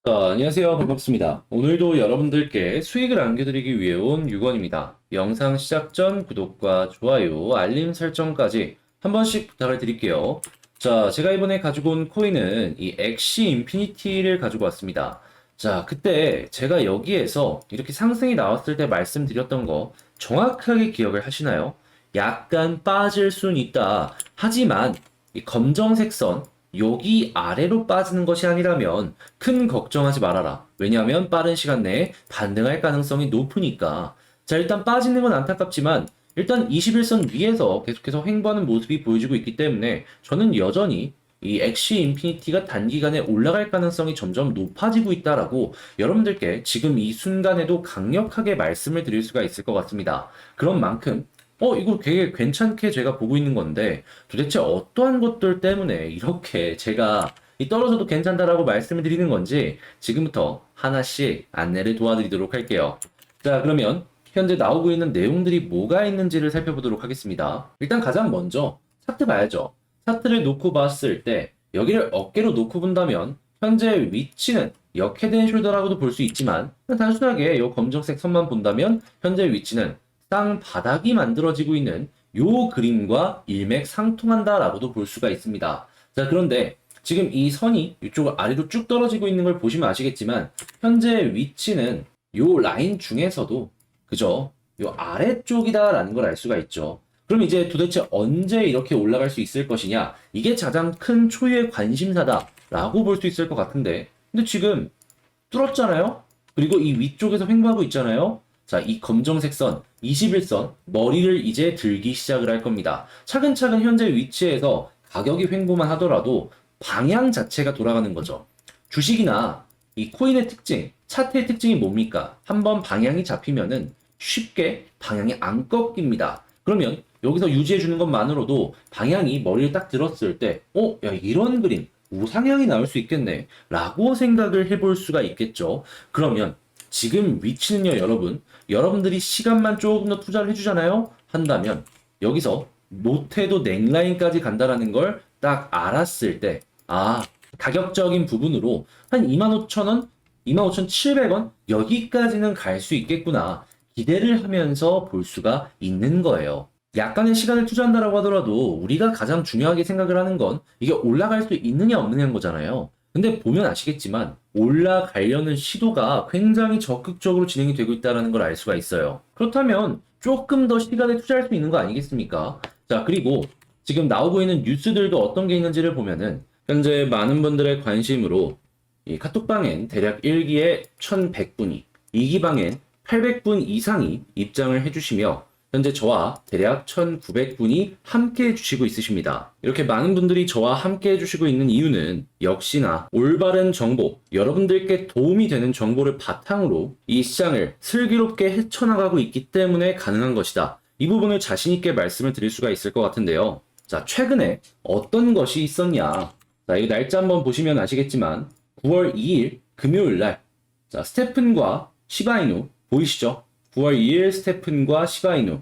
자, 안녕하세요. 반갑습니다. 오늘도 여러분들께 수익을 안겨드리기 위해 온 유건입니다. 영상 시작 전 구독과 좋아요, 알림 설정까지 한 번씩 부탁을 드릴게요. 자, 제가 이번에 가지고 온 코인은 이 엑시 인피니티를 가지고 왔습니다. 자, 그때 제가 여기에서 이렇게 상승이 나왔을 때 말씀드렸던 거 정확하게 기억을 하시나요? 약간 빠질 순 있다. 하지만 이 검정색 선, 여기 아래로 빠지는 것이 아니라면 큰 걱정하지 말아라. 왜냐하면 빠른 시간 내에 반등할 가능성이 높으니까. 자, 일단 빠지는 건 안타깝지만 일단 21선 위에서 계속해서 횡보하는 모습이 보여지고 있기 때문에 저는 여전히 이 엑시 인피니티가 단기간에 올라갈 가능성이 점점 높아지고 있다라고 여러분들께 지금 이 순간에도 강력하게 말씀을 드릴 수가 있을 것 같습니다. 그런 만큼 이거 되게 괜찮게 제가 보고 있는 건데, 도대체 어떠한 것들 때문에 이렇게 제가 이 떨어져도 괜찮다라고 말씀을 드리는 건지, 지금부터 하나씩 안내를 도와드리도록 할게요. 자, 그러면 현재 나오고 있는 내용들이 뭐가 있는지를 살펴보도록 하겠습니다. 일단 가장 먼저 차트 봐야죠. 차트를 놓고 봤을 때, 여기를 어깨로 놓고 본다면, 현재 위치는 역헤드앤 숄더라고도 볼 수 있지만, 단순하게 이 검정색 선만 본다면, 현재 위치는 땅 바닥이 만들어지고 있는 요 그림과 일맥상통한다라고도 볼 수가 있습니다. 자, 그런데 지금 이 선이 이쪽 아래로 쭉 떨어지고 있는 걸 보시면 아시겠지만 현재 위치는 요 라인 중에서도 그죠? 요 아래쪽이다라는 걸 알 수가 있죠. 그럼 이제 도대체 언제 이렇게 올라갈 수 있을 것이냐? 이게 가장 큰 초유의 관심사다라고 볼 수 있을 것 같은데, 근데 지금 뚫었잖아요? 그리고 이 위쪽에서 횡보하고 있잖아요? 자, 이 검정색 선, 21선, 머리를 이제 들기 시작을 할 겁니다. 차근차근 현재 위치에서 가격이 횡보만 하더라도 방향 자체가 돌아가는 거죠. 주식이나 이 코인의 특징, 차트의 특징이 뭡니까? 한번 방향이 잡히면은 쉽게 방향이 안 꺾입니다. 그러면 여기서 유지해 주는 것만으로도 방향이 머리를 딱 들었을 때, 야, 이런 그림, 우상향이 나올 수 있겠네. 라고 생각을 해볼 수가 있겠죠. 그러면 지금 위치는요, 여러분들이 시간만 조금 더 투자를 해주잖아요? 한다면, 여기서 못해도 넥라인까지 간다라는 걸 딱 알았을 때, 가격적인 부분으로 한 25,000원, 25,700원? 여기까지는 갈 수 있겠구나. 기대를 하면서 볼 수가 있는 거예요. 약간의 시간을 투자한다라고 하더라도 우리가 가장 중요하게 생각을 하는 건 이게 올라갈 수 있느냐 없느냐인 거잖아요. 근데 보면 아시겠지만 올라가려는 시도가 굉장히 적극적으로 진행이 되고 있다는 걸 알 수가 있어요. 그렇다면 조금 더 시간을 투자할 수 있는 거 아니겠습니까? 자, 그리고 지금 나오고 있는 뉴스들도 어떤 게 있는지를 보면은 현재 많은 분들의 관심으로 이 카톡방엔 대략 1기에 1100분이, 2기방엔 800분 이상이 입장을 해주시며 현재 저와 대략 1900분이 함께 해주시고 있으십니다. 이렇게 많은 분들이 저와 함께 해주시고 있는 이유는 역시나 올바른 정보, 여러분들께 도움이 되는 정보를 바탕으로 이 시장을 슬기롭게 헤쳐나가고 있기 때문에 가능한 것이다. 이 부분을 자신있게 말씀을 드릴 수가 있을 것 같은데요. 자, 최근에 어떤 것이 있었냐. 자, 이 날짜 한번 보시면 아시겠지만 9월 2일 금요일 날, 자, 스테픈과 시바이누 보이시죠? 9월 2일 스테픈과 시바이누.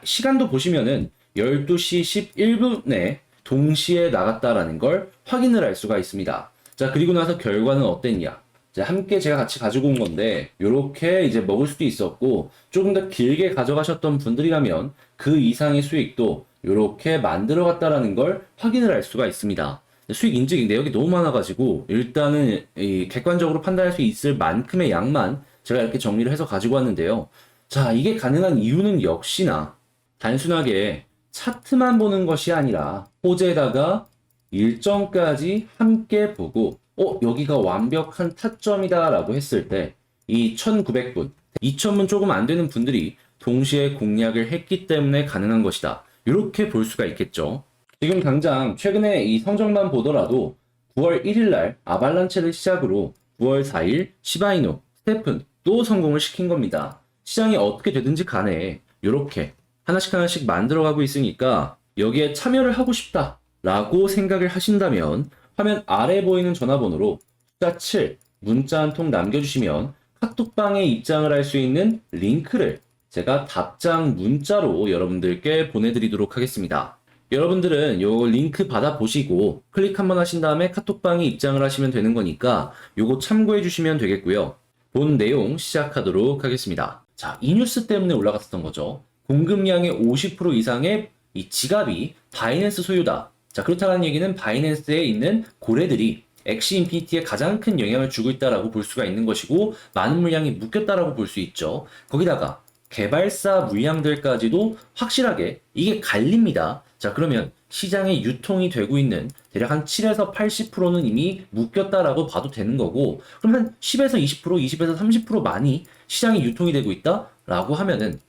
시간도 보시면은 12시 11분에 동시에 나갔다라는 걸 확인을 할 수가 있습니다. 자, 그리고 나서 결과는 어땠냐? 자, 함께 제가 같이 가지고 온 건데, 요렇게 이제 먹을 수도 있었고, 조금 더 길게 가져가셨던 분들이라면 그 이상의 수익도 요렇게 만들어 갔다라는 걸 확인을 할 수가 있습니다. 수익 인증 내역이 너무 많아가지고, 일단은 이 객관적으로 판단할 수 있을 만큼의 양만 제가 이렇게 정리를 해서 가지고 왔는데요. 자, 이게 가능한 이유는 역시나 단순하게 차트만 보는 것이 아니라 호재에다가 일정까지 함께 보고 여기가 완벽한 타점이다 라고 했을 때 이 1900분, 2000분 조금 안 되는 분들이 동시에 공략을 했기 때문에 가능한 것이다. 이렇게 볼 수가 있겠죠. 지금 당장 최근에 이 성적만 보더라도 9월 1일 날 아발란체를 시작으로 9월 4일 시바이누, 스테픈 또 성공을 시킨 겁니다. 시장이 어떻게 되든지 간에 이렇게 하나씩 만들어가고 있으니까 여기에 참여를 하고 싶다 라고 생각을 하신다면 화면 아래 보이는 전화번호로 숫자 7 문자 한 통 남겨주시면 카톡방에 입장을 할 수 있는 링크를 제가 답장 문자로 여러분들께 보내드리도록 하겠습니다. 여러분들은 요 링크 받아보시고 클릭 한번 하신 다음에 카톡방에 입장을 하시면 되는 거니까 요거 참고해 주시면 되겠고요. 본 내용 시작하도록 하겠습니다. 자, 이 뉴스 때문에 올라갔었던 거죠. 공급량의 50% 이상의 이 지갑이 바이낸스 소유다. 자, 그렇다는 얘기는 바이낸스에 있는 고래들이 엑시 인피니티에 가장 큰 영향을 주고 있다라고 볼 수가 있는 것이고, 많은 물량이 묶였다라고 볼 수 있죠. 거기다가 개발사 물량들까지도 확실하게 이게 갈립니다. 자, 그러면 시장에 유통이 되고 있는 대략 한 7에서 80%는 이미 묶였다라고 봐도 되는 거고, 그럼 한 10에서 20%, 20에서 30% 많이 시장에 유통이 되고 있다라고 하면은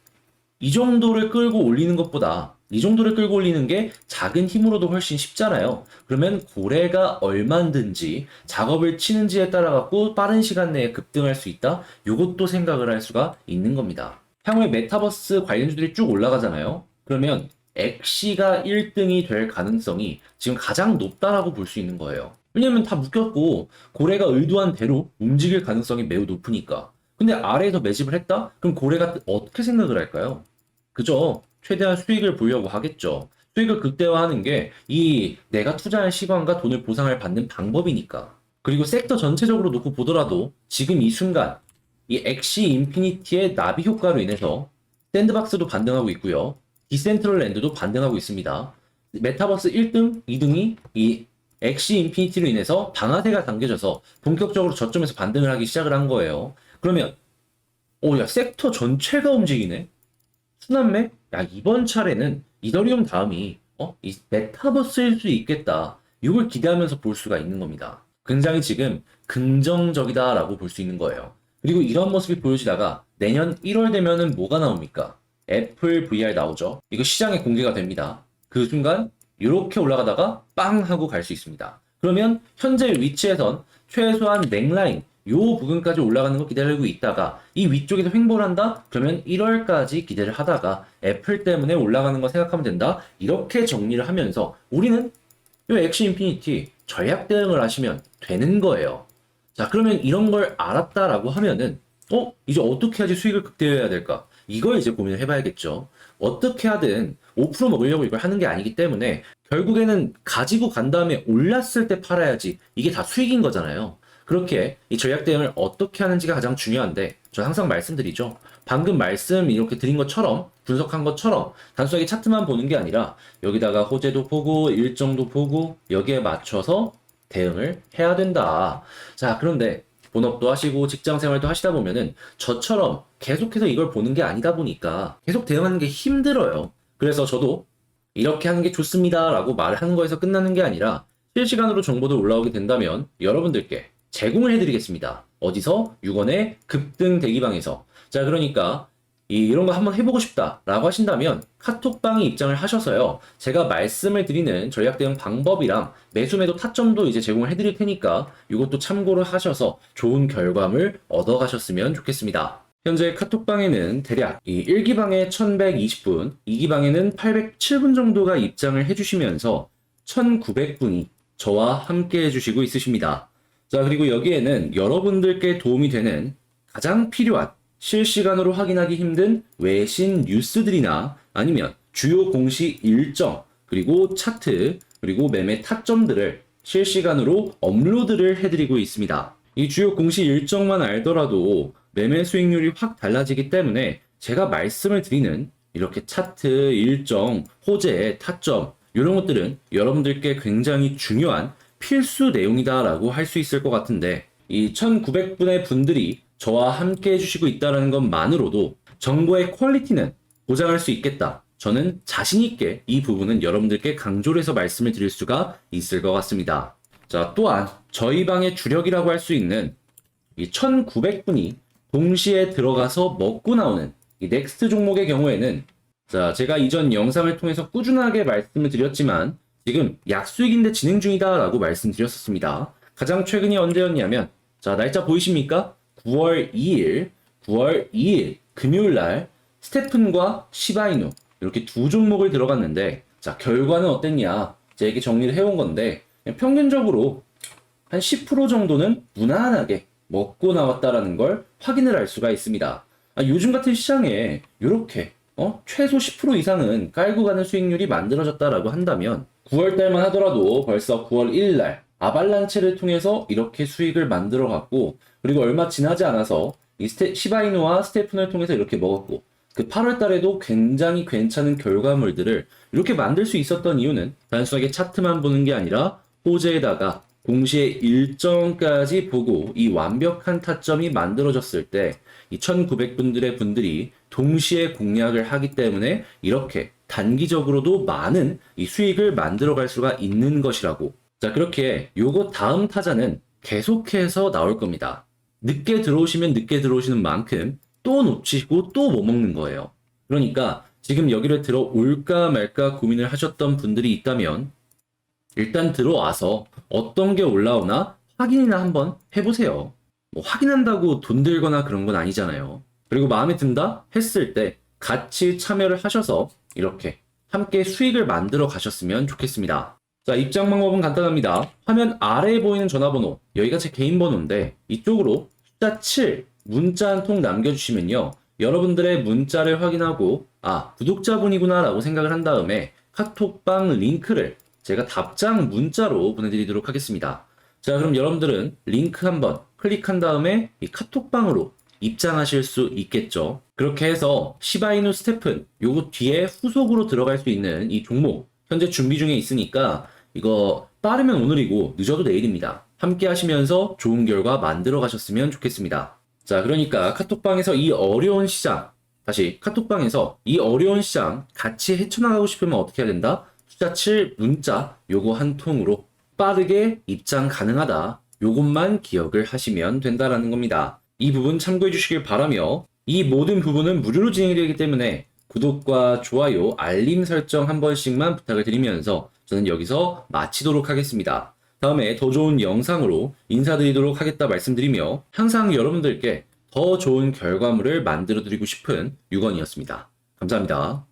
이 정도를 끌고 올리는 것보다 이 정도를 끌고 올리는 게 작은 힘으로도 훨씬 쉽잖아요. 그러면 고래가 얼만든지 작업을 치는지에 따라 갖고 빠른 시간 내에 급등할 수 있다. 요것도 생각을 할 수가 있는 겁니다. 향후에 메타버스 관련주들이 쭉 올라가잖아요. 그러면 엑시가 1등이 될 가능성이 지금 가장 높다라고 볼 수 있는 거예요. 왜냐면 다 묶였고 고래가 의도한 대로 움직일 가능성이 매우 높으니까. 근데 아래에서 매집을 했다? 그럼 고래가 어떻게 생각을 할까요? 그죠? 최대한 수익을 보려고 하겠죠. 수익을 극대화하는 게 이 내가 투자한 시간과 돈을 보상을 받는 방법이니까. 그리고 섹터 전체적으로 놓고 보더라도 지금 이 순간 이 엑시 인피니티의 나비 효과로 인해서 샌드박스도 반등하고 있고요. 디센트럴랜드도 반등하고 있습니다. 메타버스 1등, 2등이 이 엑시 인피니티로 인해서 방아쇠가 당겨져서 본격적으로 저점에서 반등을 하기 시작을 한 거예요. 그러면 야, 섹터 전체가 움직이네. 순환매? 야, 이번 차례는 이더리움 다음이 이 메타버스일 수 있겠다. 이걸 기대하면서 볼 수가 있는 겁니다. 굉장히 지금 긍정적이다라고 볼 수 있는 거예요. 그리고 이런 모습이 보여지다가 내년 1월 되면은 뭐가 나옵니까? 애플 VR 나오죠. 이거 시장에 공개가 됩니다. 그 순간 이렇게 올라가다가 빵 하고 갈 수 있습니다. 그러면 현재 위치에선 최소한 넥라인 요 부분까지 올라가는 거 기다리고 있다가 이 위쪽에서 횡보를 한다? 그러면 1월까지 기대를 하다가 애플 때문에 올라가는 거 생각하면 된다? 이렇게 정리를 하면서 우리는 이 엑시 인피니티 전략 대응을 하시면 되는 거예요. 자, 그러면 이런 걸 알았다라고 하면은 이제 어떻게 하지 수익을 극대화해야 될까? 이걸 이제 고민을 해봐야겠죠. 어떻게 하든 5% 먹으려고 이걸 하는 게 아니기 때문에 결국에는 가지고 간 다음에 올랐을 때 팔아야지 이게 다 수익인 거잖아요. 그렇게 이 전략 대응을 어떻게 하는지가 가장 중요한데 저 항상 말씀드리죠. 방금 말씀 이렇게 드린 것처럼 분석한 것처럼 단순하게 차트만 보는 게 아니라 여기다가 호재도 보고 일정도 보고 여기에 맞춰서 대응을 해야 된다. 자, 그런데 본업도 하시고 직장 생활도 하시다 보면은 저처럼 계속해서 이걸 보는 게 아니다 보니까 계속 대응하는 게 힘들어요. 그래서 저도 이렇게 하는 게 좋습니다 라고 말을 하는 거에서 끝나는 게 아니라 실시간으로 정보도 올라오게 된다면 여러분들께 제공을 해드리겠습니다. 어디서? 6원의 급등 대기방에서. 자, 그러니까 이런 거 한번 해보고 싶다라고 하신다면 카톡방에 입장을 하셔서요. 제가 말씀을 드리는 전략 대응 방법이랑 매수매도 타점도 이제 제공을 해드릴 테니까 이것도 참고를 하셔서 좋은 결과물 얻어가셨으면 좋겠습니다. 현재 카톡방에는 대략 이 1기방에 1120분, 2기방에는 807분 정도가 입장을 해주시면서 1900분이 저와 함께 해주시고 있으십니다. 자, 그리고 여기에는 여러분들께 도움이 되는 가장 필요한 실시간으로 확인하기 힘든 외신 뉴스들이나 아니면 주요 공시 일정, 그리고 차트, 그리고 매매 타점들을 실시간으로 업로드를 해드리고 있습니다. 이 주요 공시 일정만 알더라도 매매 수익률이 확 달라지기 때문에 제가 말씀을 드리는 이렇게 차트, 일정, 호재, 타점 이런 것들은 여러분들께 굉장히 중요한 필수 내용이다라고 할 수 있을 것 같은데 이 1900분의 분들이 저와 함께 해주시고 있다는 것만으로도 정보의 퀄리티는 보장할 수 있겠다. 저는 자신 있게 이 부분은 여러분들께 강조를 해서 말씀을 드릴 수가 있을 것 같습니다. 자, 또한 저희 방의 주력이라고 할 수 있는 이 1900분이 동시에 들어가서 먹고 나오는 이 넥스트 종목의 경우에는 자, 제가 이전 영상을 통해서 꾸준하게 말씀을 드렸지만 지금 약수익인데 진행 중이다 라고 말씀드렸었습니다. 가장 최근이 언제였냐면 자, 날짜 보이십니까? 9월 2일 금요일날 스테픈과 시바이누 이렇게 두 종목을 들어갔는데 자, 결과는 어땠냐? 제가 이렇게 정리를 해온 건데 평균적으로 한 10% 정도는 무난하게 먹고 나왔다라는 걸 확인을 할 수가 있습니다. 요즘 같은 시장에 이렇게 최소 10% 이상은 깔고 가는 수익률이 만들어졌다라고 한다면 9월 달만 하더라도 벌써 9월 1일 날 아발란체를 통해서 이렇게 수익을 만들어 갔고, 그리고 얼마 지나지 않아서 시바이누와 스테픈을 통해서 이렇게 먹었고, 그 8월 달에도 굉장히 괜찮은 결과물들을 이렇게 만들 수 있었던 이유는 단순하게 차트만 보는 게 아니라 호재에다가 공시의 일정까지 보고 이 완벽한 타점이 만들어졌을 때 이 1900분들의 분들이 동시에 공략을 하기 때문에 이렇게 단기적으로도 많은 이 수익을 만들어 갈 수가 있는 것이라고. 자, 그렇게 요거 다음 타자는 계속해서 나올 겁니다. 늦게 들어오시면 늦게 들어오시는 만큼 또 놓치고 또 못 먹는 거예요. 그러니까 지금 여기를 들어올까 말까 고민을 하셨던 분들이 있다면 일단 들어와서 어떤 게 올라오나 확인이나 한번 해보세요. 뭐 확인한다고 돈 들거나 그런 건 아니잖아요. 그리고 마음에 든다 했을 때 같이 참여를 하셔서 이렇게 함께 수익을 만들어 가셨으면 좋겠습니다. 자, 입장 방법은 간단합니다. 화면 아래에 보이는 전화번호, 여기가 제 개인 번호인데 이쪽으로 숫자 7 문자 한 통 남겨주시면요, 여러분들의 문자를 확인하고 구독자분이구나 라고 생각을 한 다음에 카톡방 링크를 제가 답장 문자로 보내드리도록 하겠습니다. 자, 그럼 여러분들은 링크 한번 클릭한 다음에 이 카톡방으로 입장하실 수 있겠죠. 그렇게 해서 시바이누 스테픈 요거 뒤에 후속으로 들어갈 수 있는 이 종목 현재 준비 중에 있으니까 이거 빠르면 오늘이고 늦어도 내일입니다. 함께 하시면서 좋은 결과 만들어 가셨으면 좋겠습니다. 자, 그러니까 카톡방에서 이 어려운 시장, 다시 카톡방에서 이 어려운 시장 같이 헤쳐나가고 싶으면 어떻게 해야 된다? 숫자 7 문자 요거 한 통으로 빠르게 입장 가능하다, 요것만 기억을 하시면 된다라는 겁니다. 이 부분 참고해 주시길 바라며, 이 모든 부분은 무료로 진행이 되기 때문에 구독과 좋아요, 알림 설정 한 번씩만 부탁을 드리면서 저는 여기서 마치도록 하겠습니다. 다음에 더 좋은 영상으로 인사드리도록 하겠다 말씀드리며 항상 여러분들께 더 좋은 결과물을 만들어 드리고 싶은 유건이었습니다. 감사합니다.